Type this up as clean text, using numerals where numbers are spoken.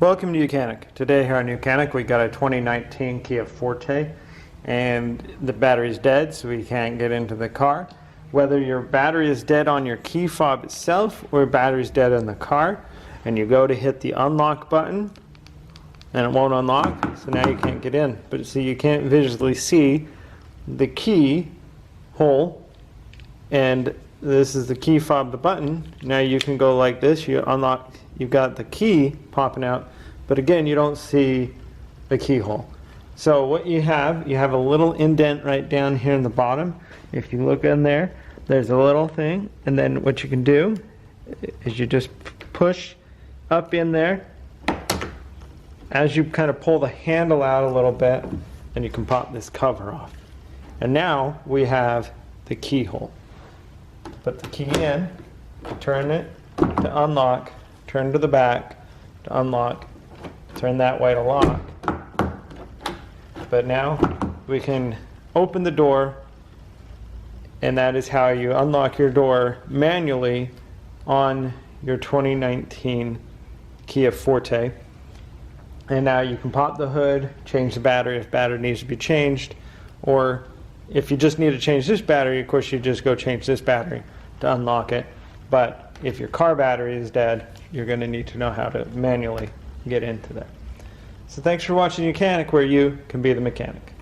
Welcome to YOUCANIC. Today here on YOUCANIC we got a 2019 Kia Forte and the battery's dead, so we can't get into the car. Whether your battery is dead on your key fob itself or battery's dead in the car, and you go to hit the unlock button and it won't unlock, so now you can't get in. But see, you can't visually see the key hole, and this is the key fob, the button. Now you can go like this, you unlock, you've got the key popping out, but again you don't see the keyhole. So what you have a little indent right down here in the bottom. If you look in there, there's a little thing, and then what you can do is you just push up in there as you kind of pull the handle out a little bit, and you can pop this cover off. And now we have the keyhole. Put the key in, turn it to unlock, turn to the back to unlock, turn that way to lock. But now we can open the door, and that is how you unlock your door manually on your 2019 Kia Forte. And now you can pop the hood, change the battery if battery needs to be changed, or if you just need to change this battery, of course you just go change this battery to unlock it. But if your car battery is dead, you're going to need to know how to manually get into that. So thanks for watching YOUCANIC, where you can be the mechanic.